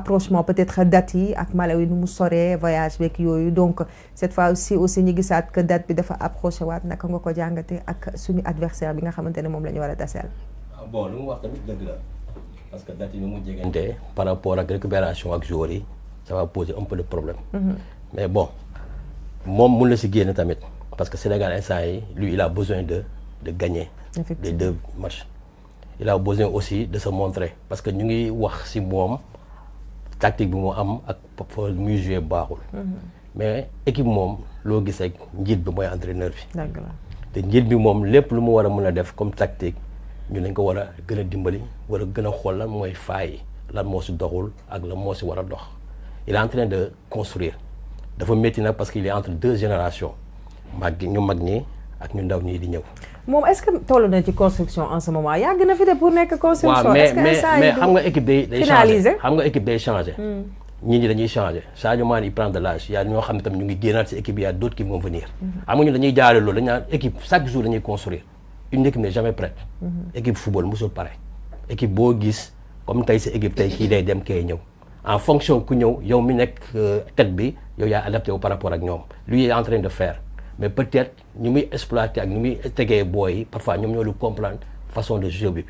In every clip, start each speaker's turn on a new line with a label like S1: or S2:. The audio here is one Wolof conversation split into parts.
S1: rapprochement peut-être date yi ak Malawi nu mu soree voyage beeg yooyu donc cette fois aussi ñu gisaat que date bi dafa approché waat naka nga ko jàngate ak suñu adversaire bi nga xamante ne moom la ñu war a taseel.
S2: bon lu mu wax tamit dëgg la parce que date yi nu mu jegante par rapport ak récupération ak joueurs yi ça va poser un peu de problème. Mais bon moom mun na si génn tamit parce que Sénégal instant yi lui il a besoin de gagner les 2 matchs. Il a besoin aussi de se montrer parce que ñu ngi wax ci moom tactique bi mu am ak muy jouer baaxul. Mais équipe moom loo gis rek njiit bi mooy entraîneur bi. te njiit bi moom lépp lu mu war a mën a def comme tactique ñu nañ ko war a gën a dimbali war a gën a xool lan mooy faay lan moo ci doxul ak lan moo ci war a dox. Il est en train de construire dafa métti nag parce qu'il est entre 2 générations ñu mag ñi ak ñu ndaw ñi di ñëw.
S1: moom est-ce que toll na ci construction en ce moment yàgg na fi de pour nekk construction.
S2: mais xam nga équipe day changer xam nga équipe day changer. ñii ñi dañuy changer Sadio Mané il prend de l'âge y a ñoo xam ne tam ñu ngi génnaat ci équipe y a d'autres qui vont venir. xam nga ñu dañuy jaare loolu dañu naan équipe chaque jour dañuy construire une équipe n'est jamais prête. équipe football musul pare. équipe boo gis comme tey sa équipe tey kii day dem kay ñëw en fonction ku ñëw yow mi nekk tête bi yow yaa adapté wu par rapport ak ñoom lui il est en train de faire. Mais peut-être ñu muy exploiter ak ñu muy tegee booy yi parfois ñoom ñoo lu comprendre façon de jeu bi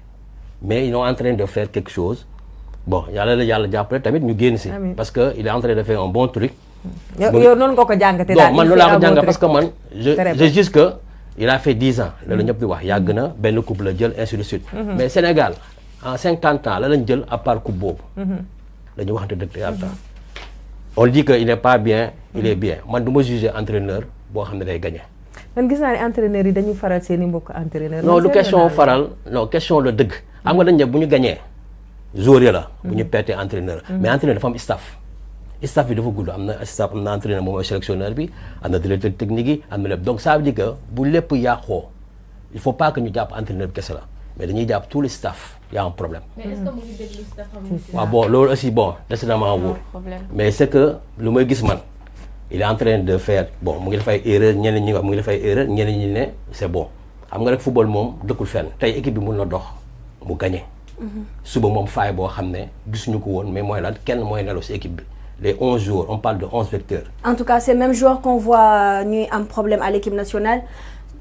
S2: mais ils sont en train de faire quelque chose bon yàlla jàppale tamit ñu génn si. parce que il est en train de faire un bon truc.
S1: yow noonu nga ko jàngatee daal
S2: man loolu laa ko jàngat parce que man je juste que il a fait 10 ans la ñëpp di wax yàgg na benn coupe la jël ainsi de suite. mais Sénégal en 50 ans la lañ jël à part coupe boobu. dañu waxante dëgg yàlla. on dit que il n'est pas bien il est bien man du ma juger entraîneur. boo xam ne day gagné.
S1: man gis naa ne entraîneurs yi dañuy faral seen i mbokk entraîneur.
S2: non du question faral non question la dëgg. xam nga dañ ne bu ñu gagné joueur yi la. bu ñu perte entraîneur. mais entraîneur dafa am staff. staff bi dafa gudd am na staff am na entraîneur moom mooy sélectionneur bi am na directeur technique yi am na lépp donc ça veut dire que bu lépp yàqoo il faut pas que ñu jàpp entraîneur bi kese la mais dañuy jàpp tous les staff y a un problème.
S3: mais est-ce que mu ngi déglu staff am.
S2: waaw bon loolu aussi bon décidément wóor. mais c'est que lu may gis man. il est en train de faire bon mu ngi def ay erreur ñeneen ñi wax mu ngi def ay erreur ñeneen ñi ne c'est bon xam nga rek football moom dëkkul fenn tey équipe bi mun na dox mu gagné. suba moom faay boo xam ne gisuñu ko woon mais mooy lan kenn mooy nelaw ci équipe bi les 11 joueurs on parle de 11 vecteurs.
S4: En tout cas ces mêmes joueurs qu'on voit ñuy am problème à l'équipe nationale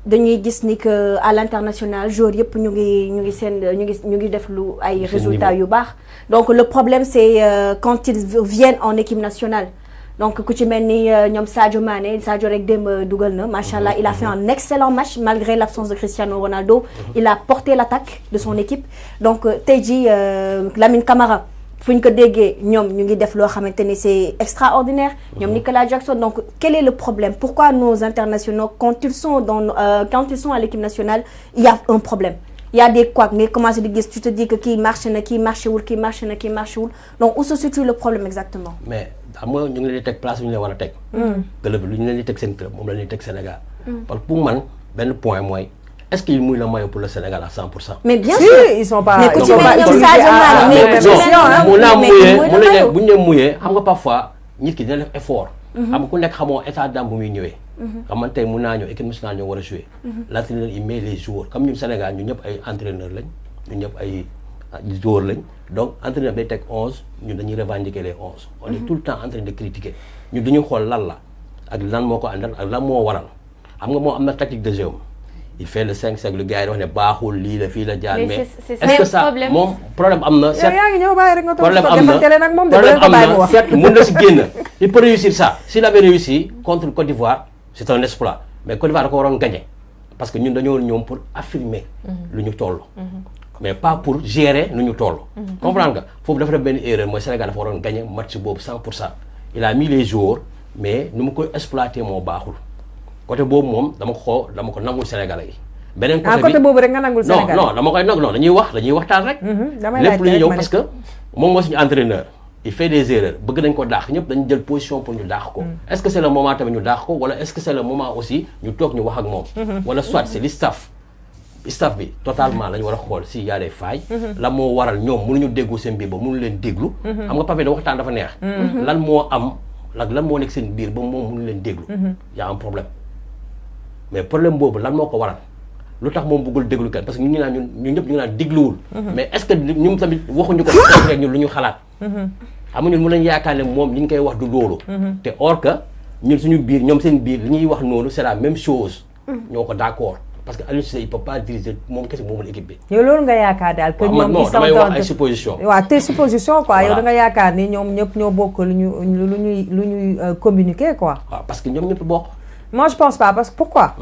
S4: dañuy gis ni que à l'international joueurs yëpp ñu ngi def lu ay résultats yu baax donc le problème c'est quand ils viennent en équipe nationale. donc ku ci mel ni ñoom Sadio Mané Sadio rek démb dugal na macha allah il a fait un excellent match malgré l'absence de Cristiano Ronaldo. Il a porté l'attaque de son équipe donc tey jii Lamine Camara fu ñu ko déggee ñoom ñu ngi def loo xamante ni c'est extraordinaire. ñoom Nicolas Jackson donc quel est le problème pourquoi nos internationaux quand ils sont à l'équipe nationale il y a un problème. Il y a des couacs ngay commencé di gis tu te dis que kii marché na kii marché wul kii marché na kii marché wul donc où se situe le problème exactement.
S2: mais xam nga ñu ngi leen di teg place bu ñu leen war a teg. club bi lu ñu leen di teg seen club moom la ñuy teg Sénégal. parce que pour man benn point mooy est-ce qu'il mouille le maillot pour le Sénégal à 100%.
S4: mais bien sûr
S1: ils sont pas.
S4: mais ku ci mel ñoom Sadio Mané
S2: mais bu ñu leen mouillé xam nga parfois nit ki dina def effort. xam nga ku nekk xamoo état d'âme bu muy ñëwee. xam nga tey mun naa ñëw équipe nationale ñoo war a jouer. l'entraîneur il met les joueurs comme ñun Sénégal ñun ñëpp ay entraîneurs lañ ñun ñëpp ay joueurs lañ donc entraîneur day teg 11 ñun dañuy revendiquer les 11. on est tout le temps en train de critiquer ñun dañuy xool lan la ak lan moo ko àndal ak lan moo waral xam nga moo am na tactique de jeu il fait le 5-5 le gars yi wax ne baaxul lii la fii la jaar mais est-ce que ça moom problème am na.
S1: certes yaa ngi ñëw bàyyi rek nga toog
S2: problème am na certes mën na si génn il peut réussir ça s'il avait réussi contre Côte d'Ivoire c'est un exploit mais Côte d'Ivoire da ko waroon gagner parce que ñun dañoo ñoom pour affirmer lu ñu toll mais pas pour gérer lu ñu toll comprendre nga foofu dafa def benn erreur mooy Sénégal dafa waroon gagner match boobu 100% il a mis les joueurs mais nu mu koy exploiter moo baaxul côté boobu moom dama ko nangul Sénégalais yi beneen
S1: côté boobu rek nga nangul Sénégalais
S2: non dama koy nag non dañuy waxtaan rek lépp lu ñu ñëw parce que moom moo suñu entraîneur il fait des erreurs bëgg nañ ko daax ñëpp dañu jël position pour ñu daax ko est-ce que c'est le moment tamit ñu daax ko wala est-ce que c'est le moment aussi ñu toog ñu wax ak moom wala soit c'est le staff bi totalement la ñu war a xool s'il y a des failles lan moo waral ñoom mënuñu déggu seen biir ba mënu leen déglu xam nga papier da waxtaan dafa neex lan moo am lan moo nekk seen biir ba moom mënu leen déglu y a un problème mais problème boobu lan moo ko waral lu tax moom bëggul déglu kenn parce que ñu ñëpp ñu ngi naan dégluwul mais est-ce que ñun tamit waxuñu ko rek ñun lu ñu xalaat xam nga ñun mën nañu yaakaar ne moom li ñu koy wax du loolu. te or que ñun suñu biir ñoom seen biir li ñuy wax noonu c'est la même chose. ñoo ko d'accord parce que Aliou Cissé il peut pas diriger moom kese moomul équipe bi.
S1: yow loolu nga yaakaar daal que ñoom
S2: non damay wax ay supposition.
S1: waaw te supposition quoi yow da nga yaakaar ni ñoom ñëpp ñoo bokk lu ñuy communiquer quoi.
S2: waaw parce que ñoom ñëpp bokk.
S1: Moi je pense pas parce que pourquoi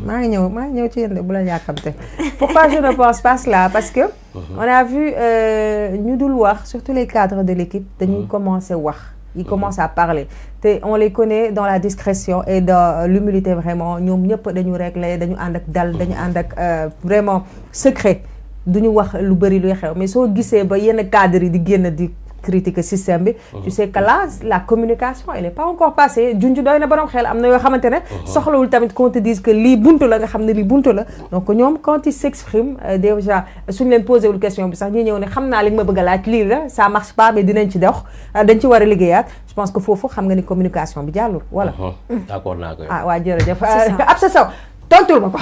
S1: maa ngi ñëw ci yéen bu la yàkkamte pourquoi je ne pense pas cela parce que on a vu ñu dul wax surtout les cadres de l'équipe dañuy commencer wax ils commencent à parler te on les connaît dans la discrétion et dans l'humilité vraiment ñoom ñëpp dañu régler dañu ànd ak dal dañu ànd ak vraiment secret duñu wax lu bëri luy xew mais soo gisee ba yenn cadres yi di génn di critiquer système bi tu sais que là la communication elle est pas encore passée junj doy na borom xel am na yoo xamante ne soxlawul tamit qu'on te dise que lii buntu la nga xam ne lii buntu la donc ñoom quand ils s'expriment déjà suñu leen posé wul question bi sax ñi ñëw ne xam naa li nga ma bëgg a laaj lii la ça marche pas mais dinañ ci dox dañ ci war a liggéeyaat je pense que foofu xam nga ni communication bi jàllul voilà
S2: d'accord naa ko
S1: ah waa jërëjëf ab sa saw tontul ma ko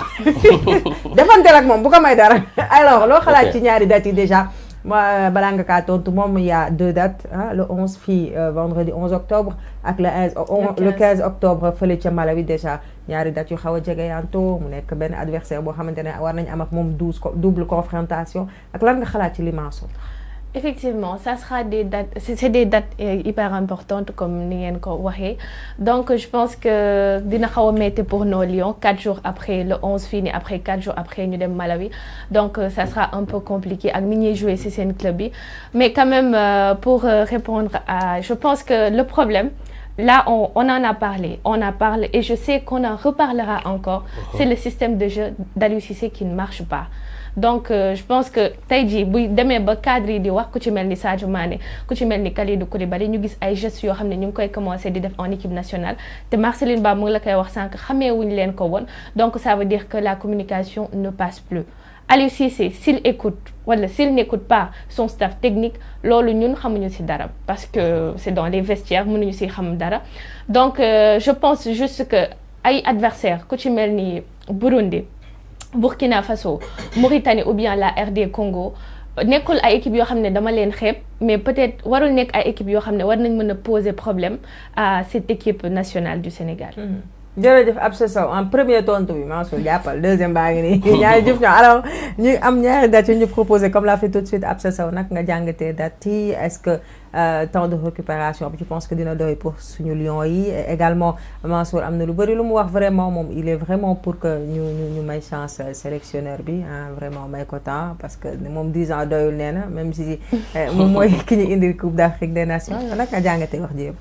S1: defanteel ak moom bu ko may dara alors loo xalaat ci ñaari dates yi déjà moi balaa nga kaa tontu moom il y a 2 dates le 11 fii vendredi 11 octobre ak le 15 octobre fële ca Malawi déjà ñaari dates yu xaw a jegeyantoo mu nekk benn adversaire boo xamante ne war nañ am ak moom double confrontation ak lan nga xalaat ci Limanso.
S3: Effectivement, ça sera des dates, c'est des dates hyper importantes comme ni ngeen ko waxee donc je pense que dina xaw a métti pour nos Lions 4 jours après le 11 fii nii après 4 jours après ñu dem Malawi donc ça sera un peu compliqué ak ni ñuy jouer ci seen club bi mais quand même pour répondre à je pense que le problème là on en a parlé et je sais qu'on en reparlera encore c'est le système de jeu d'Aliou Cissé qui ne marche pas. Donc je pense que tey jii buy demee ba cadre yi di wax ku ci mel ni Sadio Mané ku ci mel ni Kalidou Koulibaly ñu gis ay gestes yoo xam ne ñu ngi koy commencer di def en équipe nationale te Marceline Ba mu ngi la koy wax sànq xamee wuñu leen ko woon donc ça veut dire que la communication ne passe plus. Aliou Cissé s'il écoute wala s'il n'écoute pas son staff technique loolu ñun xamuñu ci dara parce que c'est dans les vestiaires mënuñu ci xam dara donc je pense juste que ay adversaires ku ci mel ni Burundi. Burkina Faso Mauritanie ou bien la RD Congo nekkul ay équipe yoo xam ne dama leen xeeb mais peut-être warul nekk ay équipe yoo xam ne war nañ mën a poser problème à cette équipe nationale du Sénégal.
S1: jërëjëf Absa Sow en premier tontu bi Mansour jàppal deuxième baa ngi nii ñaari jëf ñoo alors ñu am ñaari dates yu ñu proposé comme l'a fait tout de suite Absa Sow nag nga jàngatee dates yi est-ce que temps de récupération bi je pense que dina doy pour suñu Lions yi également Mansour am na lu bëri lu mu wax vraiment moom il est vraiment pour que ñu may chance sélectionneur bi vraiment may ko temps parce que moom 10 ans doyul nee na même si moom mooy ki ñu indi Coupe d'Afrique des Nations yow nag nga jàngatee wax ji yëpp.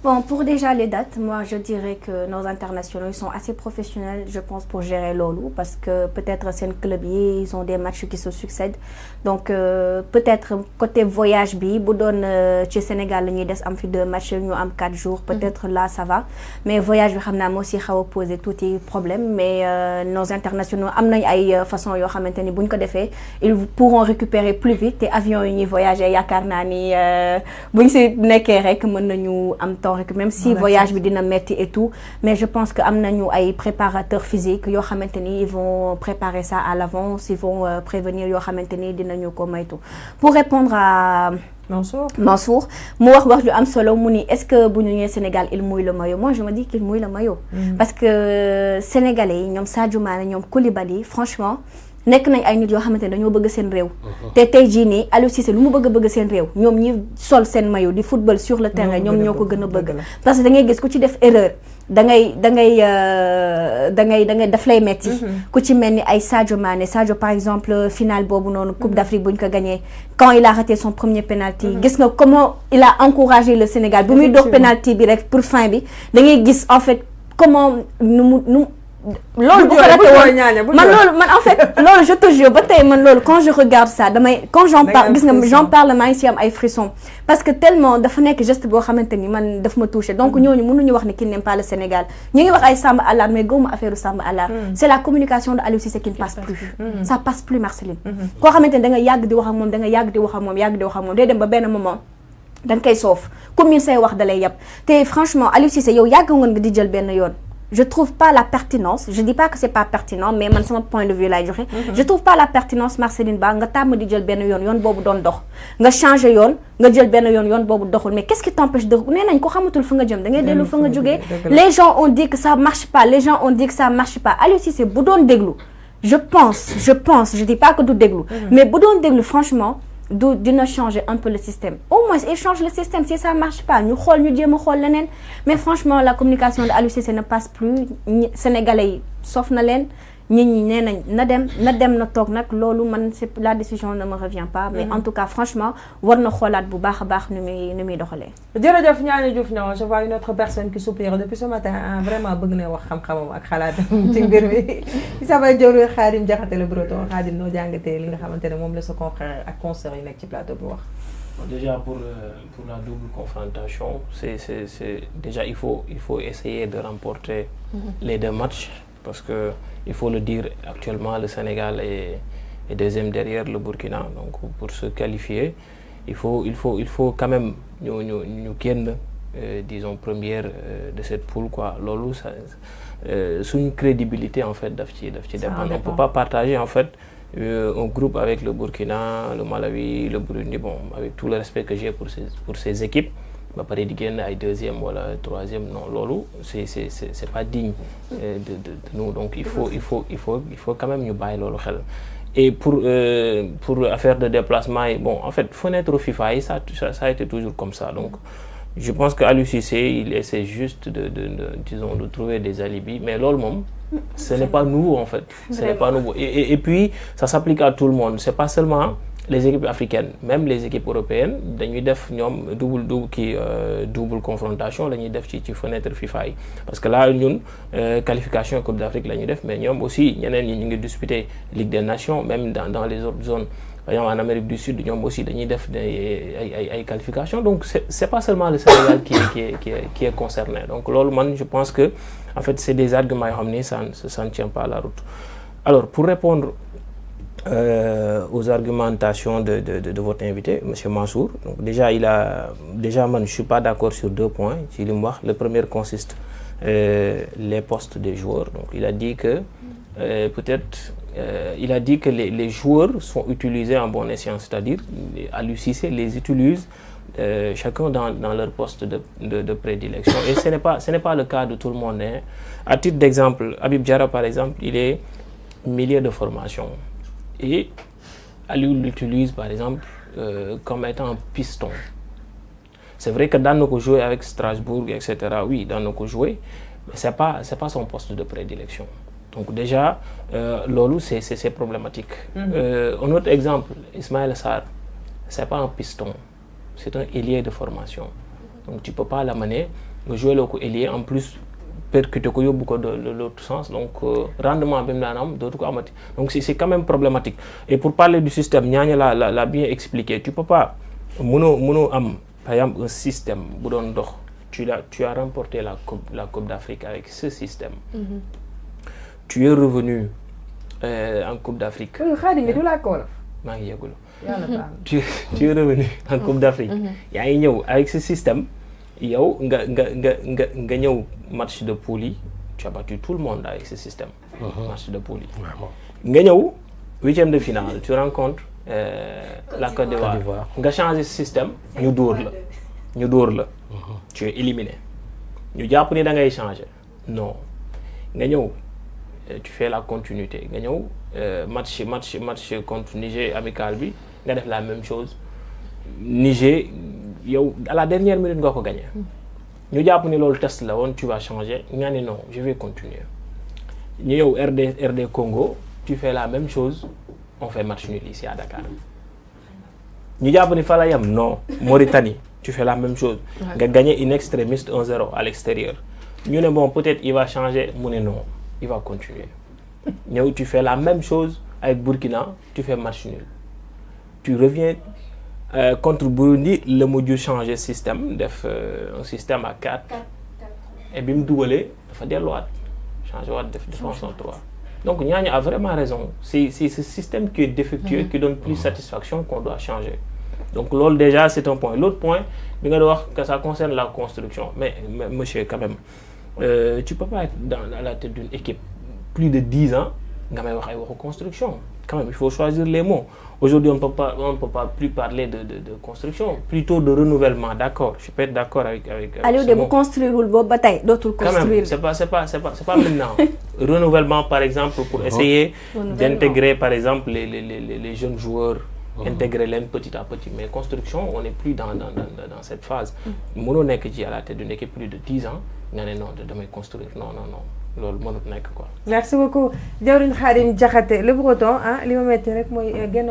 S4: Bon, pour déjà les dates, moi je dirais que nos internationaux ils sont assez professionnels, je pense, pour gérer loolu parce que peut-être seen club yi ils ont des matchs qui se succèdent donc peut-être côté voyage bi bu doon ci Sénégal la ñuy des am fi 2 matchs ñu am 4 jours peut-être là ça va mais voyage bi xam naa moo si xaw a poser tuuti problème mais nos internationaux am nañ ay façon yoo xamante ni bu ñu ko defee ils pourront récupérer plus vite te avion yi ñuy voyager yaakaar naa ni bu ñu si nekkee rek mën nañu am temps rek même si voyage bi dina metti et tout mais je pense que am nañu ay préparateurs physiques yoo xamante ni ils vont préparer ça à l'avance ils vont prévenir yoo xamante ni dinañu ko maytu pour répondre à Mansour mu wax ju am solo mu ni est-ce que bu ñu ñëwee Sénégal il mouille le maillot moi je me dis qu'il mouille le maillot parce que sénégalais yi ñoom Sadio Mané ñoom Koulibaly franchement nekk nañ ay nit yoo xamante ne dañoo bëgg seen réew te tey jii nii Aliou Cissé lu mu bëgg seen réew ñoom ñi sol seen maillot di football sur le terrain ñoom ñoo ko gën a bëgg parce que da ngay gis ku ci def erreur da ngay daf lay metti ku ci mel ni ay Sadio Mané Sadio par exemple finale boobu noonu Coupe d'Afrique bu ñu ko gagné quand il a raté son premier penalty gis nga comment il a encouragé le Sénégal bu muy door penalty bi rek pour fin bi da ngay gis en fait comment loolu bu ko raté woon man en fait loolu je te jure ba tey man loolu quand je regarde ça quand j'en parle gis nga j'en parle maa ngi si am ay frissons parce que tellement dafa nekk geste boo xamante ni man daf ma touché donc ñooñu mënuñu wax ne qu'il n'aime pas le Sénégal ñu ngi wax ay Samba Allar mais gëwuma affaire Samba Allar c'est la communication de Aliou Cissé qui ne passe plus ça passe plus Marceline koo xamante ni da nga yàgg di wax ak moom day dem ba benn moment da nga koy soof comme say wax dalay yàpp te franchement Aliou Cissé yow yàgg nga di jël benn yoon je trouve pas la pertinence, je dis pas que c'est pas pertinent, mais man sama point de vue lay joxe. Je trouve pas la pertinence Marceline Ba nga tàmm di jël benn yoon boobu doon dox nga changé yoon nga jël benn yoon boobu doxul, mais qu'est-ce qui t'empêche de nee nañ ko xamatul fa nga jëm da ngay dellu fa nga jógee. Les gens ont dit que ça marche pas, les gens ont dit que ça marche pas. Aliou Cissé bu doon déglu je pense, je dis pas que du déglu, mais bu doon déglu franchement dina changer un peu le système. Au moins il change le système, si ça marche pas ñu xool ñu jéem a xool leneen, mais franchement la communication de Aliou Cissé ne passe plus. Sénégalais yi soof na leen, nit ñi nee nañ na dem na toog nag loolu man c'est la décision ne me revient pas, mais en tout cas franchement war na xoolaat bu baax a baax nu muy doxalee.
S1: jërëjëf Niani Diouf Niang, je vois une autre personne qui soupire depuis ce matin vraiment bëgg na wax xam-xamam ak xalaatam ci mbir mi. il s'appelle Diori Khadim Diakhaté le Breton. Khadim noo jàngatee li nga xamante ne moom la sa confrère ak consoeurs yi nekk ci plateau bi wax.
S5: Déjà pour la double confrontation, c'est déjà il faut essayer de remporter les 2 matchs, parce que il faut le dire, actuellement le Sénégal est deuxième derrière le Burkina, donc pour se qualifier il faut quand même ñu génn disons première de cette poule quoi. Loolu ça suñu crédibilité en fait daf ci dépendre. On peut pas partager en fait un groupe avec le Burkina, le Malawi, le Burundi, bon avec tout le respect que j'ai pour ces équipes, ba pare di génn ay deuxième wala troisième, non loolu c'est pas digne de nous, donc il faut quand même ñu bàyyi loolu xel. Et pour affaire de déplacement yi, bon en fait fenêtre FIFA yi ça a été toujours comme ça, donc je pense que Aliou Cissé il essaie juste disons de trouver des alibis, mais loolu moom ce n'est pas nouveau en fait, ce n'est pas nouveau, et puis ça s'applique à tout le monde, c'est pas seulement les équipes africaines, même les équipes européennes dañuy def ñoom double confrontation la ñuy def ci fenêtre FIFA yi, parce que là ñun qualification Coupe d'Afrique la ñuy def, mais ñoom aussi ñeneen ñi ñu ngi disputer Ligue des Nations, même dans les autres zones, par exemple en Amérique du Sud ñoom aussi dañuy def ay qualifications, donc c'est pas seulement le Sénégal qui est concerné, donc loolu man je pense que en fait c'est des arguments yoo xam ni ça ne tient pas la route. Alors pour répondre aux argumentations de votre invité, monsieur Mansour, donc déjà man je suis pas d'accord sur 2 points ci li mu wax. Le premier consiste les postes des joueurs, donc il a dit que il a dit que les joueurs sont utilisés en bon escient, c'est-à-dire Aliou Cissé les utilise chacun dans leur poste de prédilection, et ce n'est pas le cas de tout le monde, hein. À titre d'exemple, Habib Diarra par exemple, il est milieu de formation. Et Aliou l'utilise par exemple comme étant un piston. C'est vrai que daan na ko jouer avec Strasbourg, etc. Oui, daan na ko jouer, mais c'est pas son poste de prédilection. Donc déjà loolu c'est problématique. Un autre exemple, Ismaïla Sarr, c'est pas un piston, c'est un ailier de formation. Donc tu peux pas l'amener nga jouer loo ko ailier, en plus percuté ko yóbbu ko de l'autre sens, donc rendement bi mu daan am dootu ko amati, donc c'est quand même problématique. Et pour parler du système, Niani l'a bien expliqué, tu peux pas mënoo am par exemple un système bu doon dox, tu as remporté la coupe d'Afrique avec ce système. Tu es revenu en Coupe d'Afrique. maa ngi yegulu. Tu es revenu en Coupe d'Afrique. yaa ngi ñëw avec ce système. yow nga ñëw match de poule yi, tu as battu tout le monde avec ce système. Match de poule yi. nga ñëw 8e de finale, tu rencontres la Côte d'Ivoire. nga changer système, ñu dóor la. Tu es éliminé. ñu jàpp ni da ngay changer. Non. nga ñëw tu fais la continuité. nga ñëw match contre Niger amical bi nga def la même chose. Niger yow à la dernière minute nga ko gagné. ñu jàpp ni loolu test la woon, tu vas changer, nga ni non je vais continuer. ñu yow RD Congo, tu fais la même chose, on fait match nul ici à Dakar. ñu jàpp ni fa la yam, non. Mauritanie, tu fais la même chose, nga gagné in extremis 1-0 à l'extérieur. ñu ne bon peut-être il va changer, mu ne non, il va continuer. ñëw tu fais la même chose avec Burkina, tu fais match nul. Tu reviens contre Burundi, le mujj changer système, def un système à 4. Et bi mu dugalee dafa delluwaat changer waat def défense en 3. Donc Niani a vraiment raison, c'est ce système qui est défectueux, qui donne plus satisfaction, qu'on doit changer. Donc loolu déjà c'est un point. L'autre point bi nga doon wax que ça concerne la construction, mais monsieur quand même tu peux pas être à la tête d'une équipe plus de 10 ans, nga may wax ay waxu construction. Quand même, il faut choisir les mots. Aujourd'hui, on ne peut pas plus parler de construction, plutôt de renouvellement. D'accord, je peux être d'accord avec
S4: Aliou de construire le bataille, d'autres construire.
S5: C'est pas maintenant. Renouvellement, par exemple, pour essayer d'intégrer, par exemple, les jeunes joueurs, intégrer les petit à petit. Mais construction, on n'est plus dans cette phase. Mono n'est que à la tête d'une équipe plus de 10 ans, non, de construire. Non.
S1: Merci beaucoup. Diawrigne Khadim Diakhaté le breton li ma metti rek mooy genn